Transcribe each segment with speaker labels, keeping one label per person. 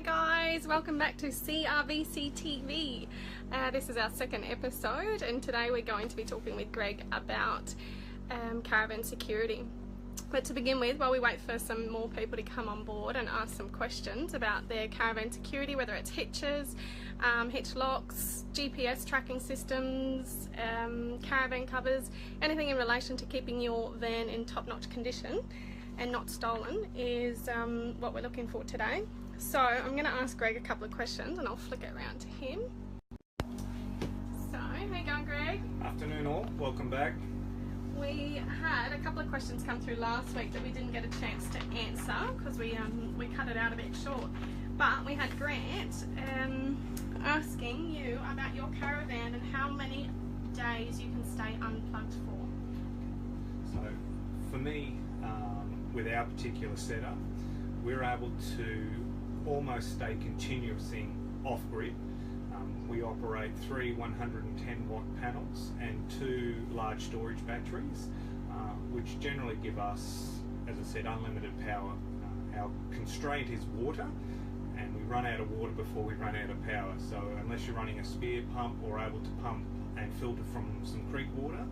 Speaker 1: guys, welcome back to CRVC TV. This is our second episode, and today we're going to be talking with Greg about Caravan Security. But to begin with, while we wait for some more people to come on board and ask some questions about their Caravan Security, whether it's hitches, hitch locks, GPS tracking systems, caravan covers, anything in relation to keeping your van in top-notch condition and not stolen is what we're looking for today. So I'm going to ask Greg a couple of questions and I'll flick it around to him. So, how you going, Greg?
Speaker 2: Afternoon all, welcome back.
Speaker 1: We had a couple of questions come through last week that we didn't get a chance to answer because we cut it out a bit short. But we had Grant asking you about your caravan and how many days you can stay unplugged for.
Speaker 2: So for me, with our particular setup, we're able to almost stay continuously off-grid. We operate 3 110 watt panels and 2 large storage batteries, which generally give us, as I said, unlimited power. Our constraint is water, and we run out of water before we run out of power. So unless you're running a spear pump or able to pump and filter from some creek water,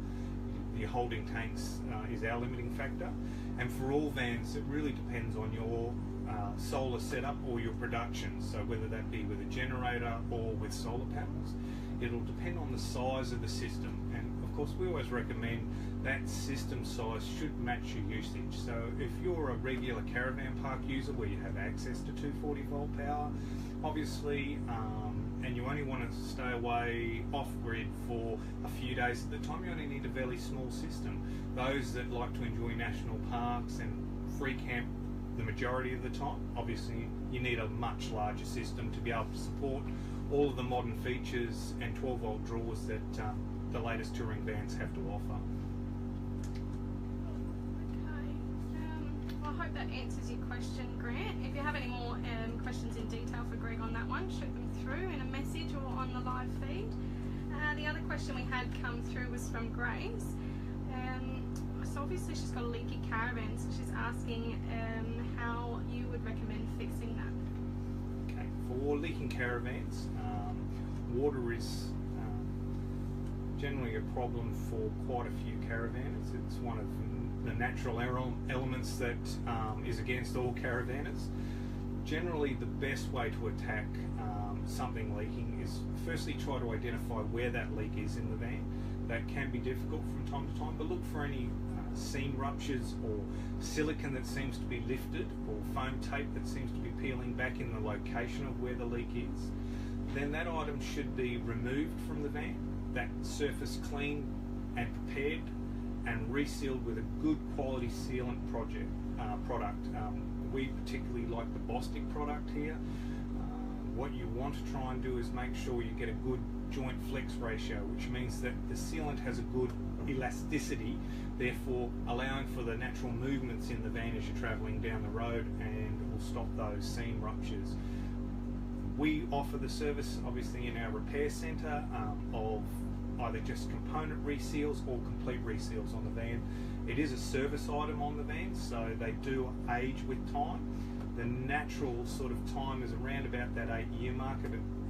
Speaker 2: your holding tanks is our limiting factor. And for all vans, it really depends on your solar setup or your production. So whether that be with a generator or with solar panels, it'll depend on the size of the system. And of course, we always recommend that system size should match your usage. So if you're a regular caravan park user where you have access to 240 volt power, obviously, and you only want to stay away off-grid for a few days at a time, you only need a fairly small system. Those that like to enjoy national parks and free camp the majority of the time, obviously you need a much larger system to be able to support all of the modern features and 12 volt drawers that the latest touring vans have to offer.
Speaker 1: I hope that answers your question, Grant. If you have any more questions in detail for Greg on that one, shoot them through in a message or on the live feed. The other question we had come through was from Grace. So obviously she's got a leaky caravan, so she's asking how you would recommend fixing that.
Speaker 2: Okay, for leaking caravans, water is generally a problem for quite a few caravanners. It's one of the natural elements that is against all caravanners. Generally, the best way to attack something leaking is firstly try to identify where that leak is in the van. That can be difficult from time to time, but look for any seam ruptures or silicone that seems to be lifted or foam tape that seems to be peeling back in the location of where the leak is. Then that item should be removed from the van, that surface cleaned and prepared and resealed with a good quality sealant product. We particularly like the Bostik product here. What you want to try and do is make sure you get a good joint flex ratio, which means that the sealant has a good elasticity, therefore allowing for the natural movements in the van as you're travelling down the road, and will stop those seam ruptures. We offer the service obviously in our repair centre of either just component reseals or complete reseals on the van. It is a service item on the van, so they do age with time. The natural sort of time is around about that 8-year mark,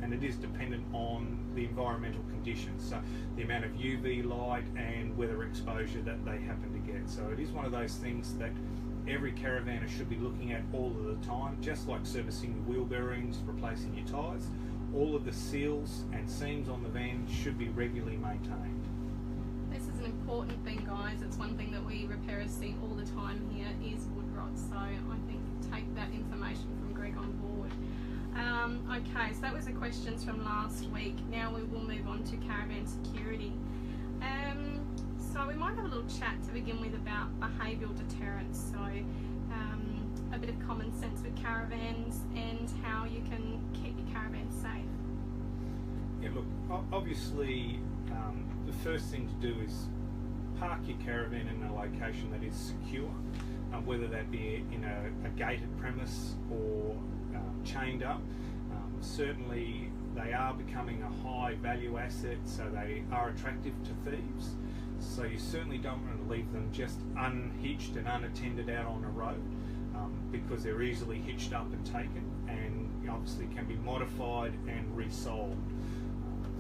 Speaker 2: and it is dependent on the environmental conditions, so the amount of UV light and weather exposure that they happen to get. So it is one of those things that every caravaner should be looking at all of the time, just like servicing your wheel bearings, replacing your tyres. All of the seals and seams on the van should be regularly maintained.
Speaker 1: This is an important thing, guys. It's one thing that we repairers see all the time here is wood rot, so I think take that information from Greg on board. Okay, so that was the questions from last week. Now we will move on to Caravan Security. So we might have a little chat to begin with about behavioural deterrence, so a bit of common sense with caravans and how you can keep your caravan safe.
Speaker 2: Yeah, look, obviously the first thing to do is park your caravan in a location that is secure, whether that be in a gated premise or chained up. Certainly they are becoming a high value asset, so they are attractive to thieves. So you certainly don't want to leave them just unhitched and unattended out on a road, because they're easily hitched up and taken. And obviously can be modified and resold.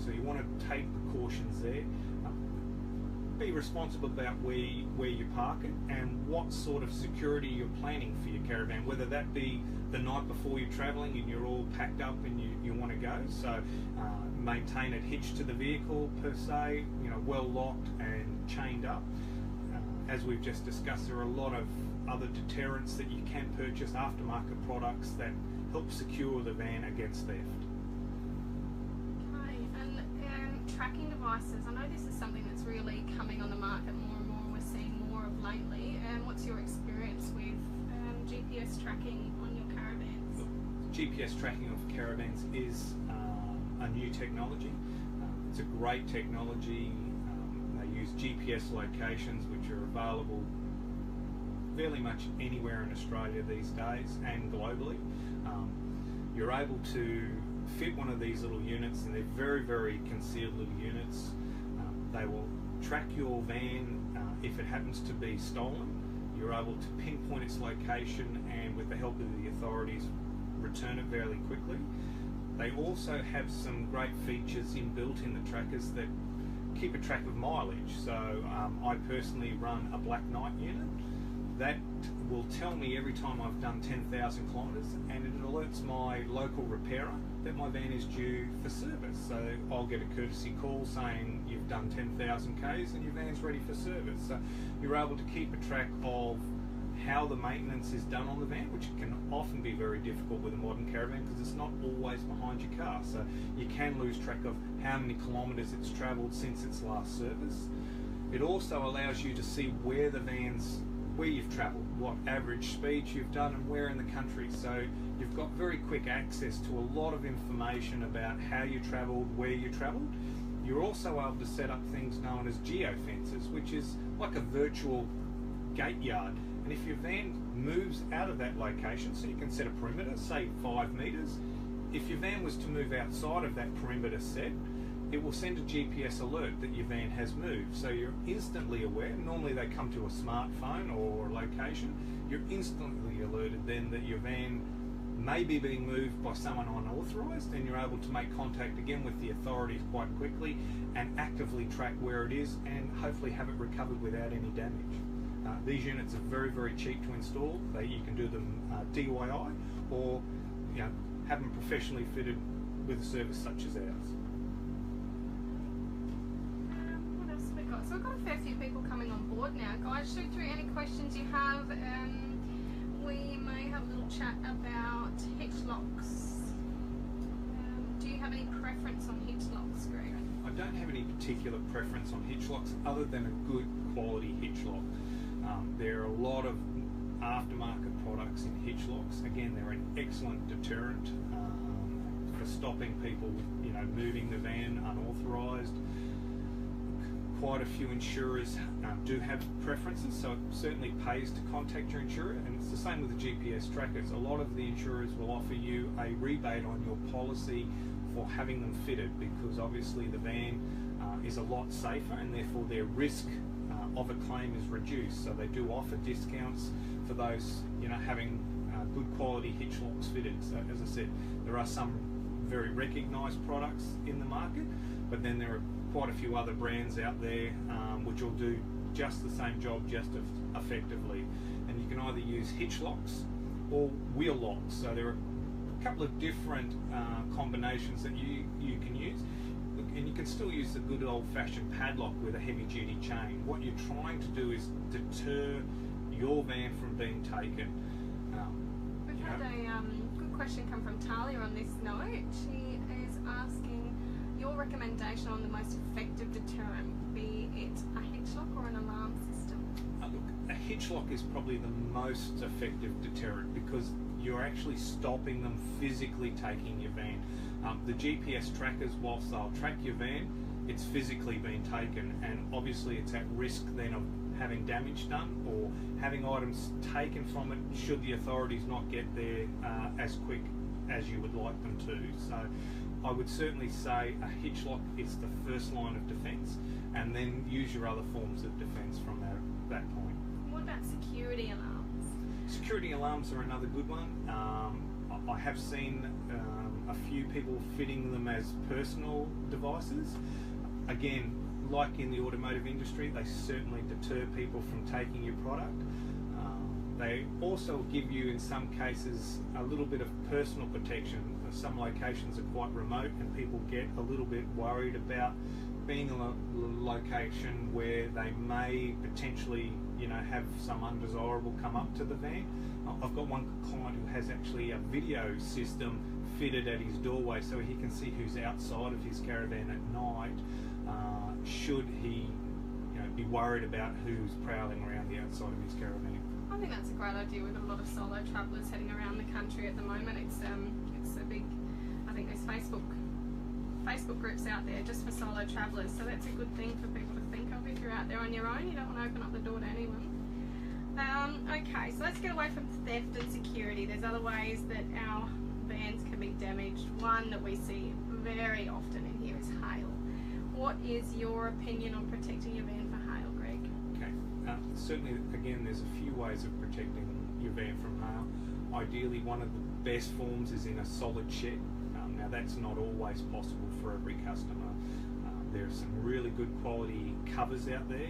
Speaker 2: So you want to take precautions there. Be responsible about where you park it and what sort of security you're planning for your caravan, whether that be the night before you're travelling and you're all packed up and you want to go. So maintain it hitched to the vehicle per se, well locked and chained up. As we've just discussed, there are a lot of other deterrents that you can purchase, aftermarket products that help secure the van against theft.
Speaker 1: Okay, and tracking devices. I know this is something that's really coming on the market more and more. We're seeing more of lately. What's your experience with GPS tracking on your caravans?
Speaker 2: Look, GPS tracking of caravans is a new technology. It's a great technology. They use GPS locations which are available fairly much anywhere in Australia these days and globally. You're able to fit one of these little units, and they're very, very concealed little units. They will track your van if it happens to be stolen. You're able to pinpoint its location and, with the help of the authorities, return it fairly quickly. They also have some great features inbuilt in the trackers that keep a track of mileage. So I personally run a Black Knight unit that will tell me every time I've done 10,000 kilometres, and it alerts my local repairer that my van is due for service. So I'll get a courtesy call saying you've done 10,000 Ks and your van's ready for service. So you're able to keep a track of how the maintenance is done on the van, which can often be very difficult with a modern caravan because it's not always behind your car. So you can lose track of how many kilometres it's travelled since its last service. It also allows you to see where you've travelled, what average speeds you've done, and where in the country. So you've got very quick access to a lot of information about how you travelled, where you travelled. You're also able to set up things known as geofences, which is like a virtual gate yard. And if your van moves out of that location, so you can set a perimeter, say 5 metres. If your van was to move outside of that perimeter set, it will send a GPS alert that your van has moved. So you're instantly aware. Normally they come to a smartphone or a location. You're instantly alerted then that your van may be being moved by someone unauthorised, and you're able to make contact again with the authorities quite quickly and actively track where it is and hopefully have it recovered without any damage. These units are very, very cheap to install. You can do them DIY or have them professionally fitted with a service such as ours.
Speaker 1: So we've got a fair few people coming on board now. Guys, shoot through any questions you have. We may have a little chat about Hitch Locks. Do you have any preference on Hitch Locks, Greg?
Speaker 2: I don't have any particular preference on Hitch Locks other than a good quality hitch lock. There are a lot of aftermarket products in Hitch Locks. Again, they're an excellent deterrent for stopping people, moving the van unauthorised. Quite a few insurers do have preferences, so it certainly pays to contact your insurer, and it's the same with the GPS trackers. A lot of the insurers will offer you a rebate on your policy for having them fitted, because obviously the van is a lot safer and therefore their risk of a claim is reduced. So they do offer discounts for those having good quality hitch locks fitted. So as I said, there are some very recognised products in the market, but then there are quite a few other brands out there which will do just the same job just as effectively. And you can either use hitch locks or wheel locks. So there are a couple of different combinations that you can use. And you can still use the good old-fashioned padlock with a heavy-duty chain. What you're trying to do is deter your van from being taken.
Speaker 1: We've had a good question come from Talia on this note. She is asking your recommendation on the most effective deterrent, be it a hitch lock or an alarm system.
Speaker 2: Look, a hitch lock is probably the most effective deterrent because you're actually stopping them physically taking your van. The GPS trackers, whilst they'll track your van, it's physically being taken, and obviously it's at risk then of having damage done or having items taken from it should the authorities not get there as quick as you would like them to. So I would certainly say a hitch lock is the first line of defence, and then use your other forms of defence from that point.
Speaker 1: What about security alarms?
Speaker 2: Security alarms are another good one. I have seen a few people fitting them as personal devices. Again, like in the automotive industry, they certainly deter people from taking your product. They also give you, in some cases, a little bit of personal protection. Some locations are quite remote and people get a little bit worried about being in a location where they may potentially, have some undesirable come up to the van. I've got one client who has actually a video system fitted at his doorway so he can see who's outside of his caravan at night, should he be worried about who's prowling around the outside of his caravan.
Speaker 1: I think that's a great idea with a lot of solo travellers heading around the country at the moment. It's a big, I think there's Facebook groups out there just for solo travellers, so that's a good thing for people to think of. If you're out there on your own, you don't want to open up the door to anyone. Okay, so let's get away from theft and security. There's other ways that our vans can be damaged. One that we see very often in here is hail. What is your opinion on protecting your van for hail, Greg?
Speaker 2: Okay, certainly, again, there's a few ways of protecting your van from hail. Ideally, one of the best forms is in a solid shed. Now, that's not always possible for every customer. There are some really good quality covers out there,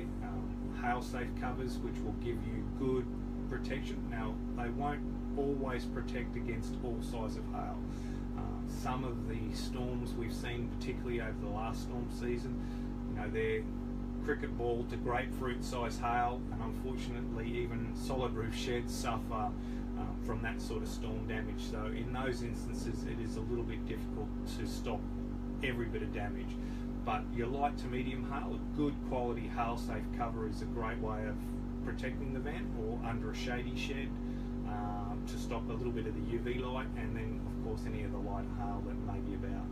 Speaker 2: hail-safe covers, which will give you good protection. Now, they won't always protect against all size of hail. Some of the storms we've seen, particularly over the last storm season, they're cricket ball to grapefruit size hail, and unfortunately even solid roof sheds suffer from that sort of storm damage. So in those instances it is a little bit difficult to stop every bit of damage. But your light to medium hail, a good quality hail safe cover is a great way of protecting the van, or under a shady shed to stop a little bit of the UV light, and then of course any of the light hail that may be about.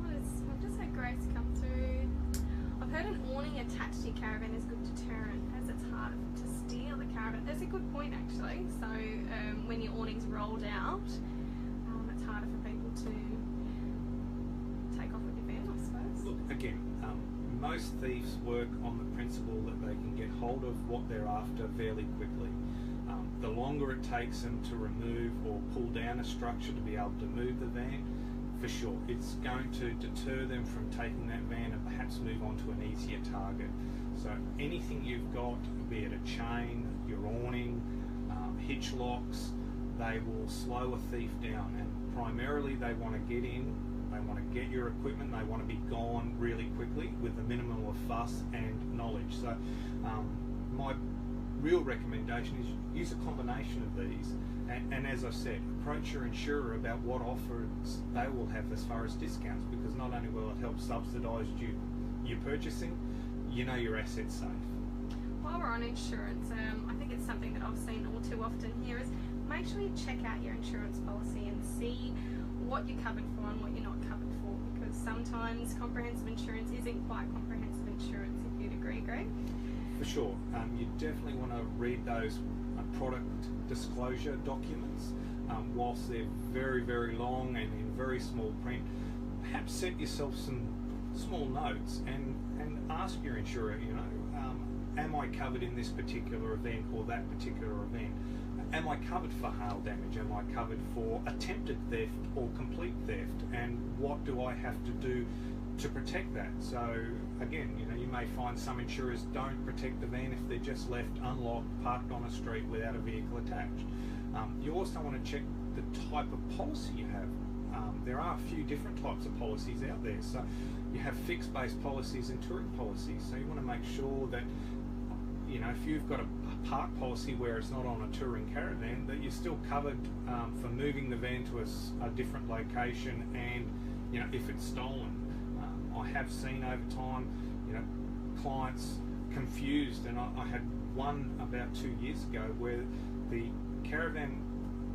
Speaker 1: I've just had Grace come through. I've heard an awning attached to your caravan is good deterrent, as it's harder to steal the caravan. That's a good point actually. So when your awning's rolled out, it's harder for people to take off with your van, I suppose.
Speaker 2: Look, again, most thieves work on the principle that they can get hold of what they're after fairly quickly. The longer it takes them to remove or pull down a structure to be able to move the van, for sure, it's going to deter them from taking that van and perhaps move on to an easier target. So anything you've got, be it a chain, your awning, hitch locks, they will slow a thief down, and primarily they want to get in, they want to get your equipment, they want to be gone really quickly with the minimum of fuss and knowledge. So my real recommendation is use a combination of these, and as I said, approach your insurer about what offers they will have as far as discounts, because not only will it help subsidise your purchasing, your assets safe.
Speaker 1: While we're on insurance, I think it's something that I've seen all too often here is make sure you check out your insurance policy and see what you're covered for and what you're not covered for, because sometimes comprehensive insurance isn't quite comprehensive insurance, if you'd agree, Greg.
Speaker 2: For sure. You definitely want to read those product disclosure documents. Whilst they're very, very long and in very small print, perhaps set yourself some small notes and ask your insurer, am I covered in this particular event or that particular event? Am I covered for hail damage? Am I covered for attempted theft or complete theft? And what do I have to do to protect that? So again, you may find some insurers don't protect the van if they're just left unlocked, parked on a street without a vehicle attached. You also want to check the type of policy you have. There are a few different types of policies out there. So you have fixed base policies and touring policies. So you want to make sure that if you've got a park policy where it's not on a touring caravan, that you're still covered for moving the van to a different location, and if it's stolen. I have seen over time, clients confused, and I had one about 2 years ago where the caravan,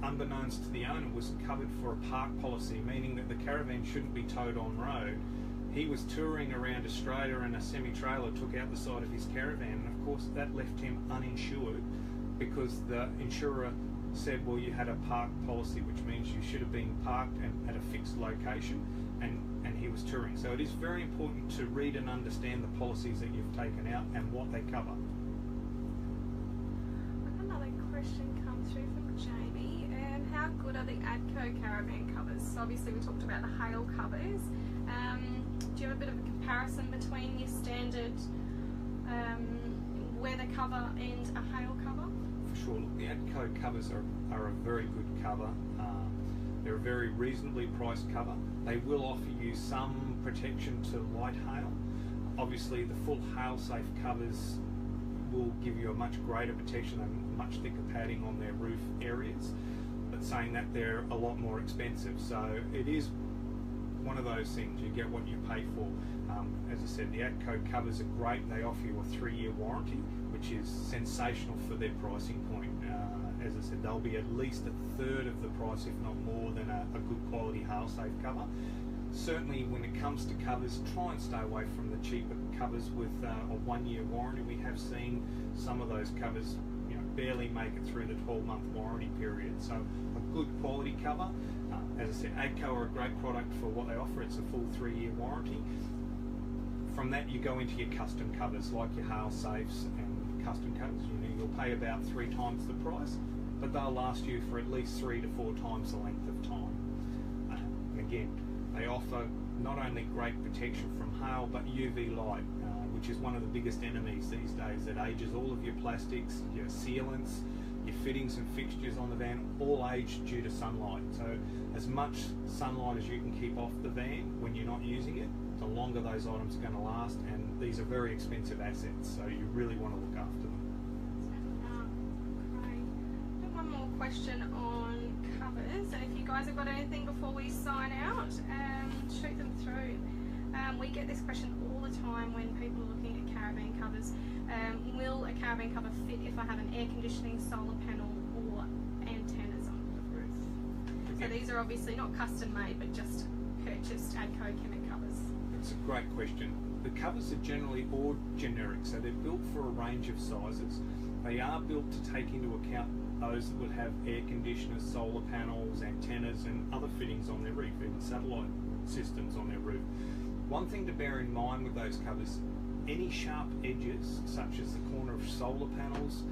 Speaker 2: unbeknownst to the owner, was covered for a park policy, meaning that the caravan shouldn't be towed on road. He was touring around Australia and a semi-trailer took out the side of his caravan, and of course that left him uninsured because the insurer said, well, you had a park policy, which means you should have been parked and at a fixed location, and he was touring. So it is very important to read and understand the policies that you've taken out and what they cover.
Speaker 1: I've got another question come through from Jamie, and how good are the ADCO caravan covers? So obviously we talked about the hail covers. Do you have a bit of a comparison between your standard weather cover and a hail cover?
Speaker 2: For sure. Look, the ADCO covers are a very good cover. They're a very reasonably priced cover. They will offer you some protection to light hail. Obviously the full hail safe covers will give you a much greater protection and much thicker padding on their roof areas, but saying that, they're a lot more expensive. So it is one of those things, you get what you pay for. As I said, the ADCO covers are great. They offer you a 3-year warranty, which is sensational for their pricing point. As I said, they'll be at least a third of the price, if not more, than a good quality hail safe cover. Certainly when it comes to covers, try and stay away from the cheaper covers with a 1-year warranty. We have seen some of those covers, you know, barely make it through the 12-month warranty period. So a good quality cover. As I said, ADCO are a great product for what they offer. It's a full 3-year warranty. From that you go into your custom covers, like your hail safes and custom covers. You know, you'll pay about 3 times the price, but they'll last you for at least 3 to 4 times the length of time. And again, they offer not only great protection from hail, but UV light, which is one of the biggest enemies these days. It ages all of your plastics, your sealants, your fittings and fixtures on the van, all age due to sunlight. So as much sunlight as you can keep off the van when you're not using it, the longer those items are going to last, and these are very expensive assets, so you really want to look after them.
Speaker 1: Okay. One more question on covers, and if you guys have got anything before we sign out, shoot them through. We get this question all the time when people are looking at caravan covers. Will a caravan cover fit if I have an air conditioning, solar panel or antennas on the roof? So these are obviously not custom made, but just purchased ADCO chemical covers.
Speaker 2: It's a great question. The covers are generally all generic, so they're built for a range of sizes. They are built to take into account those that would have air conditioners, solar panels, antennas and other fittings on their roof, even satellite systems on their roof. One thing to bear in mind with those covers, any sharp edges, such as the corner of solar panels,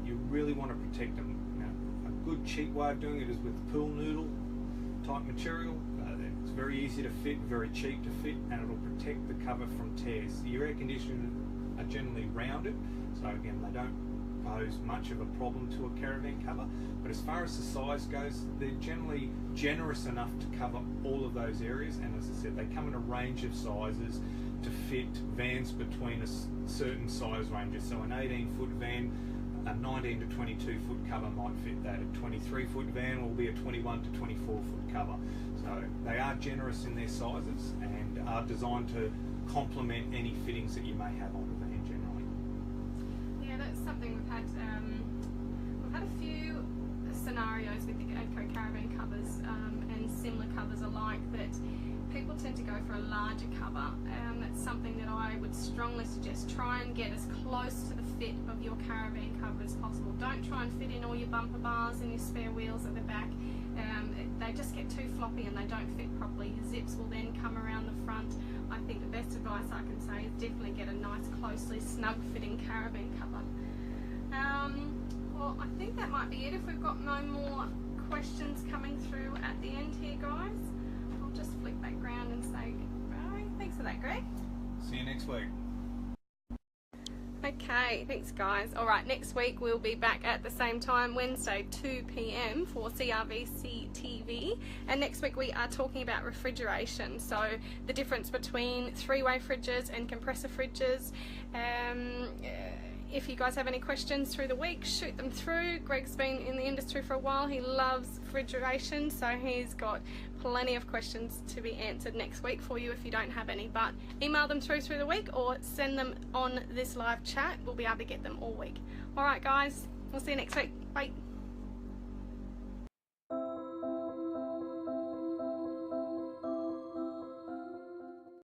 Speaker 2: you really want to protect them. Now, a good cheap way of doing it is with pool noodle type material. It's very easy to fit, very cheap to fit, and it'll protect the cover from tears. Your air conditioners are generally rounded, so again they don't pose much of a problem to a caravan cover, but as far as the size goes, they're generally generous enough to cover all of those areas, and as I said, they come in a range of sizes to fit vans between a certain size ranges. So an 18-foot van, a 19 to 22 foot cover might fit that. A 23 foot van will be a 21 to 24 foot cover. So they are generous in their sizes and are designed to complement any fittings that you may have on the van generally.
Speaker 1: Yeah, that's something we've had a few scenarios with the ADCO caravan covers and similar covers alike, that people tend to go for a larger cover. That's something that I would strongly suggest. Try and get as close to the fit of your caravan cover as possible. Don't try and fit in all your bumper bars and your spare wheels at the back. They just get too floppy and they don't fit properly. Your zips will then come around the front. I think the best advice I can say is definitely get a nice, closely snug fitting caravan cover. Well, I think that might be it. If we've got no more questions coming through at the end here, guys, I'll just flick back round and say goodbye. Thanks for that, Greg.
Speaker 2: See you next week.
Speaker 1: Okay, thanks guys. Alright, next week we'll be back at the same time, Wednesday 2 PM for CRVC TV, and next week we are talking about refrigeration, so the difference between 3-way fridges and compressor fridges. If you guys have any questions through the week, shoot them through. Greg's been in the industry for a while, he loves refrigeration, so he's got plenty of questions to be answered next week for you if you don't have any, but email them through the week or send them on this live chat. We'll be able to get them all week. Alright guys, we'll see you next week. Bye.